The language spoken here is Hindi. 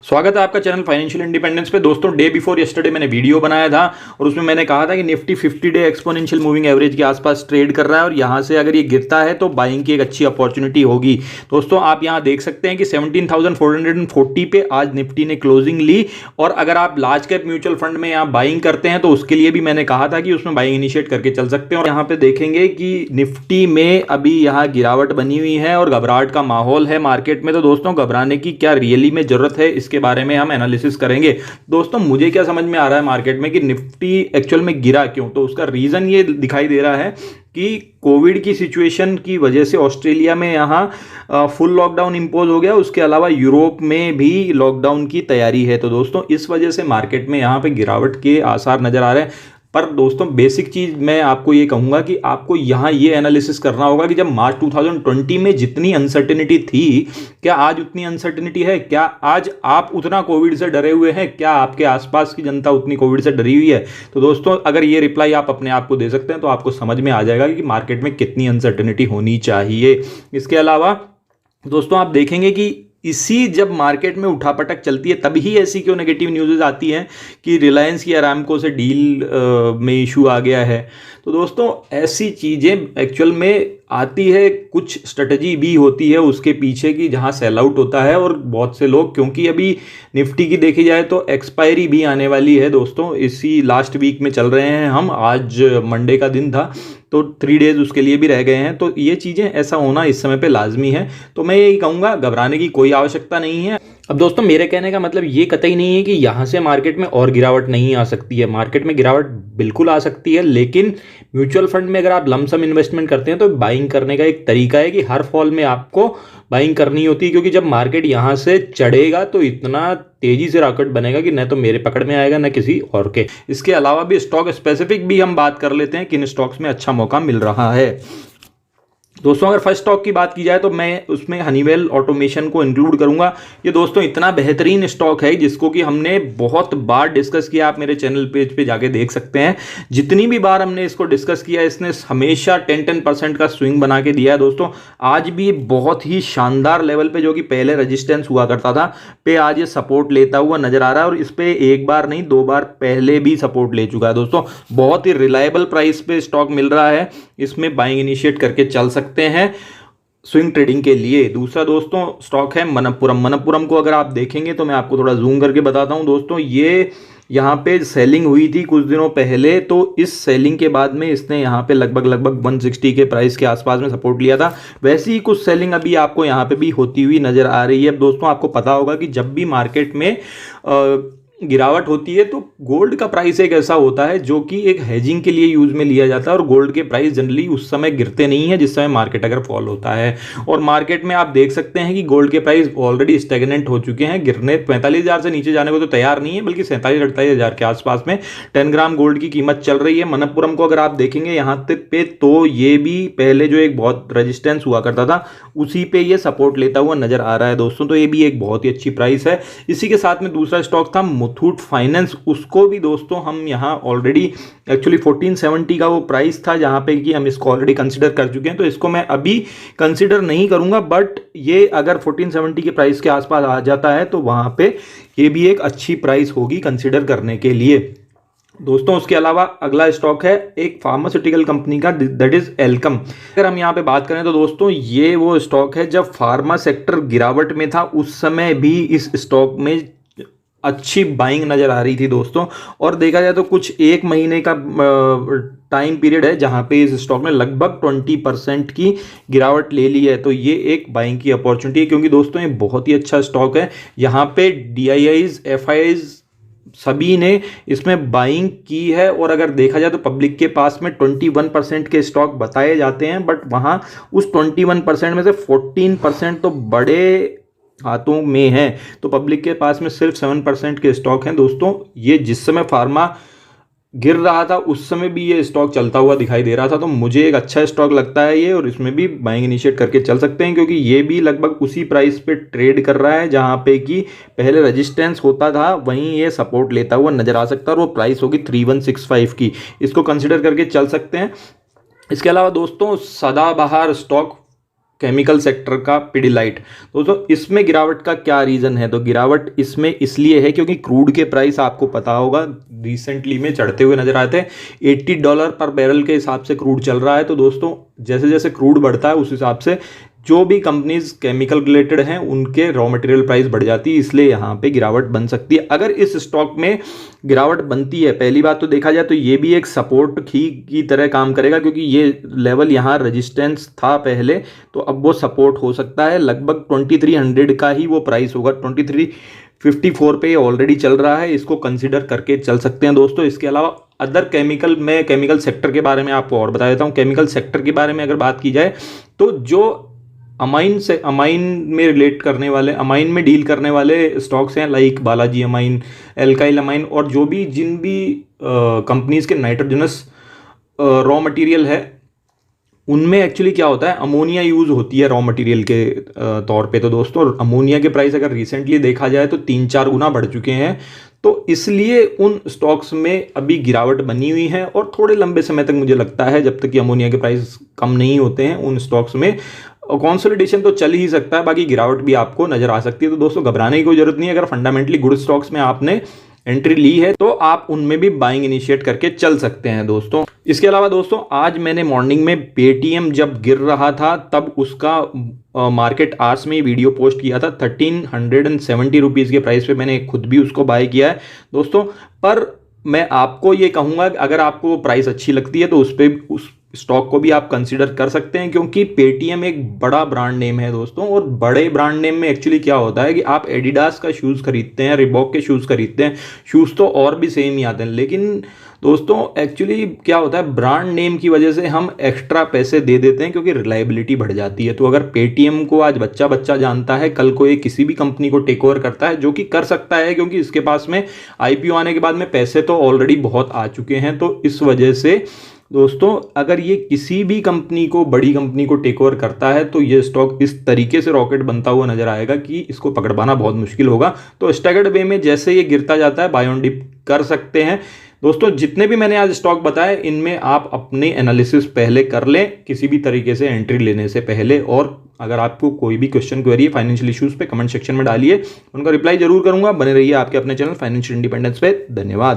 स्वागत है आपका चैनल फाइनेंशियल इंडिपेंडेंस पे। दोस्तों, डे बिफोर यस्टरडे मैंने वीडियो बनाया था और उसमें मैंने कहा था कि Nifty 50 day exponential moving average के आसपास ट्रेड कर रहा है और यहां से अगर ये गिरता है तो बाइंग की एक अच्छी अपॉर्चुनिटी होगी। दोस्तों, आप यहां देख सकते हैं कि 17,440 पे आज निफ्टी ने क्लोजिंग ली और अगर आप लार्ज कैप म्यूचुअल फंड में यहां बाइंग करते हैं तो उसके लिए भी मैंने कहा था कि उसमें बाइंग इनिशिएट करके चल सकते हैं। और यहां पे देखेंगे कि निफ्टी में अभी यहां गिरावट बनी हुई है और घबराहट का माहौल है मार्केट में। तो दोस्तों, घबराने की क्या रियली में जरूरत है, इसके बारे में हम एनालिसिस करेंगे। दोस्तों, मुझे क्या समझ में आ रहा है मार्केट में कि निफ्टी एक्चुअल में गिरा क्यों, तो उसका रीजन ये दिखाई दे रहा है कि कोविड की सिचुएशन की वजह से ऑस्ट्रेलिया में यहाँ फुल लॉकडाउन इंपोज हो गया। उसके अलावा यूरोप में भी लॉकडाउन की तैयारी है। तो दोस्तों, इस वजह से मार्केट में यहाँ पे गिरावट के आसार नजर आ रहे हैं। पर दोस्तों, बेसिक चीज मैं आपको ये कहूंगा कि आपको यहां ये एनालिसिस करना होगा कि जब मार्च 2020 में जितनी अनसर्टेनिटी थी, क्या आज उतनी अनसर्टेनिटी है? क्या आज आप उतना कोविड से डरे हुए हैं? क्या आपके आसपास की जनता उतनी कोविड से डरी हुई है? तो दोस्तों, अगर ये रिप्लाई आप अपने आप को दे सकते हैं तो आपको समझ में आ जाएगा कि मार्केट में कितनी अनसर्टेनिटी होनी चाहिए। इसके अलावा दोस्तों, आप देखेंगे कि इसी जब मार्केट में उठापटक चलती है तभी ऐसी क्यों नेगेटिव न्यूज़ आती हैं कि रिलायंस की अरामको से डील में इशू आ गया है। तो दोस्तों, ऐसी चीज़ें एक्चुअल में आती है, कुछ स्ट्रेटजी भी होती है उसके पीछे की जहां सेल आउट होता है और बहुत से लोग, क्योंकि अभी निफ्टी की देखी जाए तो एक्सपायरी भी आने वाली है। दोस्तों, इसी लास्ट वीक में चल रहे हैं हम, आज मंडे का दिन था तो 3 डेज उसके लिए भी रह गए हैं। तो ये चीज़ें ऐसा होना इस समय पे लाजमी है। तो मैं यही कहूँगा, घबराने की कोई आवश्यकता नहीं है। अब दोस्तों, मेरे कहने का मतलब ये कतई नहीं है कि यहाँ से मार्केट में और गिरावट नहीं आ सकती है। मार्केट में गिरावट बिल्कुल आ सकती है, लेकिन म्यूचुअल फंड में अगर आप लमसम इन्वेस्टमेंट करते हैं तो बाइंग करने का एक तरीका है कि हर फॉल में आपको बाइंग करनी होती है, क्योंकि जब मार्केट यहाँ से चढ़ेगा तो इतना तेजी से रॉकेट बनेगा कि न तो मेरे पकड़ में आएगा न किसी और के। इसके अलावा भी स्टॉक स्पेसिफिक भी हम बात कर लेते हैं, किन स्टॉक्स में अच्छा मौका मिल रहा है। दोस्तों, अगर फर्स्ट स्टॉक की बात की जाए तो मैं उसमें हनीवेल ऑटोमेशन को इंक्लूड करूंगा। ये दोस्तों इतना बेहतरीन स्टॉक है जिसको कि हमने बहुत बार डिस्कस किया। आप मेरे चैनल पेज पे जाके देख सकते हैं, जितनी भी बार हमने इसको डिस्कस किया इसने हमेशा 10% का स्विंग बना के दिया है। दोस्तों, आज भी बहुत ही शानदार लेवल पे, जो कि पहले रेजिस्टेंस हुआ करता था, पे आज ये सपोर्ट लेता हुआ नजर आ रहा है और इस पे एक बार नहीं 2 बार पहले भी सपोर्ट ले चुका है। दोस्तों, बहुत ही रिलायबल प्राइस पे स्टॉक मिल रहा है, इसमें बाइंग इनिशिएट करके चल सकते हैं स्विंग ट्रेडिंग के लिए। दूसरा दोस्तों स्टॉक है मनप्पुरम। मनप्पुरम को अगर आप देखेंगे तो मैं आपको थोड़ा जूम करके बताता हूं। दोस्तों, ये यहाँ पे सेलिंग हुई थी कुछ दिनों पहले, तो इस सेलिंग के बाद में इसने यहाँ पे लगभग 160 के प्राइस के आसपास में सपोर्ट लिया था। वैसे ही कुछ सेलिंग अभी आपको यहाँ पे भी होती हुई नजर आ रही है। अब दोस्तों, आपको पता होगा कि जब भी मार्केट में गिरावट होती है तो गोल्ड का प्राइस एक ऐसा होता है जो कि एक हेजिंग के लिए यूज में लिया जाता है और गोल्ड के प्राइस जनरली उस समय गिरते नहीं है जिस समय मार्केट अगर फॉल होता है। और मार्केट में आप देख सकते हैं कि गोल्ड के प्राइस ऑलरेडी स्टेगनेंट हो चुके हैं, गिरने 45,000 से नीचे जाने को तो तैयार नहीं है, बल्कि 47-48,000 के आसपास में 10 ग्राम गोल्ड की कीमत चल रही है। मनप्पुरम को अगर आप देखेंगे यहाँ पे तो ये भी पहले जो एक बहुत रेजिस्टेंस हुआ करता था उसी पे ये सपोर्ट लेता हुआ नजर आ रहा है। दोस्तों, तो ये भी एक बहुत ही अच्छी प्राइस है। इसी के साथ में दूसरा स्टॉक था मुथूट फाइनेंस। उसको भी दोस्तों हम यहाँ ऑलरेडी एक्चुअली 1470 का वो प्राइस था जहाँ पे कि हम इसको ऑलरेडी कंसीडर कर चुके हैं, तो इसको मैं अभी कंसीडर नहीं करूंगा। बट ये अगर 1470 के प्राइस के आसपास आ जाता है तो वहाँ पे ये भी एक अच्छी प्राइस होगी कंसीडर करने के लिए। दोस्तों, उसके अलावा अगला स्टॉक है एक फार्मास्यूटिकल कंपनी का, दैट इज एल्कम। अगर हम यहाँ पे बात करें तो दोस्तों ये वो स्टॉक है जब फार्मा सेक्टर गिरावट में था उस समय भी इस स्टॉक में अच्छी बाइंग नजर आ रही थी दोस्तों। और देखा जाए तो कुछ 1 महीने का टाइम पीरियड है जहां पे इस स्टॉक ने लगभग 20% की गिरावट ले ली है। तो ये एक बाइंग की अपॉर्चुनिटी है, क्योंकि दोस्तों ये बहुत ही अच्छा स्टॉक है। यहाँ पे DIIs FIIs सभी ने इसमें बाइंग की है। और अगर देखा जाए तो पब्लिक के पास में 21% के स्टॉक बताए जाते हैं, बट वहां उस 21% में से 14% तो बड़े हाथों में है, तो पब्लिक के पास में सिर्फ 7% के स्टॉक हैं। दोस्तों, ये जिस समय फार्मा गिर रहा था उस समय भी ये स्टॉक चलता हुआ दिखाई दे रहा था, तो मुझे एक अच्छा स्टॉक लगता है ये, और इसमें भी बाइंग इनिशिएट करके चल सकते हैं, क्योंकि ये भी लगभग उसी प्राइस पे ट्रेड कर रहा है जहां पे कि पहले रेजिस्टेंस होता था, वहीं ये सपोर्ट लेता हुआ नजर आ सकता है और वो प्राइस होगी 3165 की। इसको कंसिडर करके चल सकते हैं। इसके अलावा दोस्तों सदाबहार स्टॉक केमिकल सेक्टर का पिडिलाइट। दोस्तों इसमें गिरावट का क्या रीज़न है? तो गिरावट इसमें इसलिए है क्योंकि क्रूड के प्राइस आपको पता होगा रिसेंटली में चढ़ते हुए नजर आते हैं। $80 पर बैरल के हिसाब से क्रूड चल रहा है। तो दोस्तों जैसे जैसे क्रूड बढ़ता है उस हिसाब से जो भी कंपनीज केमिकल रिलेटेड हैं उनके रॉ मटेरियल प्राइस बढ़ जाती है, इसलिए यहाँ पे गिरावट बन सकती है। अगर इस स्टॉक में गिरावट बनती है, पहली बात तो देखा जाए तो ये भी एक सपोर्ट की तरह काम करेगा, क्योंकि ये लेवल यहाँ रेजिस्टेंस था पहले, तो अब वो सपोर्ट हो सकता है। लगभग 2300 का ही वो प्राइस होगा, 2354 पे ऑलरेडी चल रहा है, इसको कंसिडर करके चल सकते हैं दोस्तों। इसके अलावा अदर केमिकल सेक्टर के बारे में आपको और बता देता हूँ। केमिकल सेक्टर के बारे में अगर बात की जाए तो जो अमाइन में डील करने वाले स्टॉक्स हैं, like Balaji amine, alkyl amine, और जिन भी कंपनीज के नाइट्रोजनस रॉ मटेरियल है उनमें एक्चुअली क्या होता है, अमोनिया यूज़ होती है रॉ मटेरियल के तौर पे। तो दोस्तों अमोनिया के प्राइस अगर रिसेंटली देखा जाए तो 3-4 गुना बढ़ चुके हैं, तो इसलिए उन स्टॉक्स में अभी गिरावट बनी हुई है। और थोड़े लंबे समय तक मुझे लगता है जब तक कि अमोनिया के प्राइस कम नहीं होते हैं उन स्टॉक्स में कंसोलिडेशन तो चल ही सकता है, बाकी गिरावट भी आपको नजर आ सकती है। तो दोस्तों घबराने की कोई जरूरत नहीं है। अगर फंडामेंटली गुड स्टॉक्स में आपने एंट्री ली है तो आप उनमें भी बाइंग इनिशिएट करके चल सकते हैं दोस्तों। इसके अलावा दोस्तों आज मैंने मॉर्निंग में पेटीएम जब गिर रहा था तब उसका मार्केट आवर्स में वीडियो पोस्ट किया था। 1370 रुपीज़ के प्राइस पे मैंने खुद भी उसको बाय किया है दोस्तों। पर मैं आपको ये कहूँगा कि अगर आपको प्राइस अच्छी लगती है तो उस स्टॉक को भी आप कंसीडर कर सकते हैं, क्योंकि पेटीएम एक बड़ा ब्रांड नेम है दोस्तों। और बड़े ब्रांड नेम में एक्चुअली क्या होता है कि आप एडिडास का शूज़ खरीदते हैं, रिबॉक के शूज़ खरीदते हैं, शूज़ तो और भी सेम ही आते हैं, लेकिन दोस्तों एक्चुअली क्या होता है, ब्रांड नेम की वजह से हम एक्स्ट्रा पैसे दे देते हैं क्योंकि रिलायबिलिटी बढ़ जाती है। तो अगर पेटीएम को आज बच्चा बच्चा जानता है, कल को ये किसी भी कंपनी को टेक ओवर करता है, जो कि कर सकता है क्योंकि इसके पास में आईपीओ आने के बाद में पैसे तो ऑलरेडी बहुत आ चुके हैं। तो इस वजह से दोस्तों अगर ये किसी भी बड़ी कंपनी को टेक ओवर करता है तो ये स्टॉक इस तरीके से रॉकेट बनता हुआ नजर आएगा कि इसको पकड़ पाना बहुत मुश्किल होगा। तो स्टैगर्ड वे में जैसे ये गिरता जाता है बाय ऑन डिप कर सकते हैं दोस्तों। जितने भी मैंने आज स्टॉक बताए इनमें आप अपने एनालिसिस पहले कर लें किसी भी तरीके से एंट्री लेने से पहले। और अगर आपको कोई भी क्वेश्चन क्वेरी है फाइनेंशियल इश्यूज पे कमेंट सेक्शन में डालिए, उनका रिप्लाई जरूर करूंगा। बने रहिए आपके अपने चैनल फाइनेंशियल इंडिपेंडेंस पे। धन्यवाद।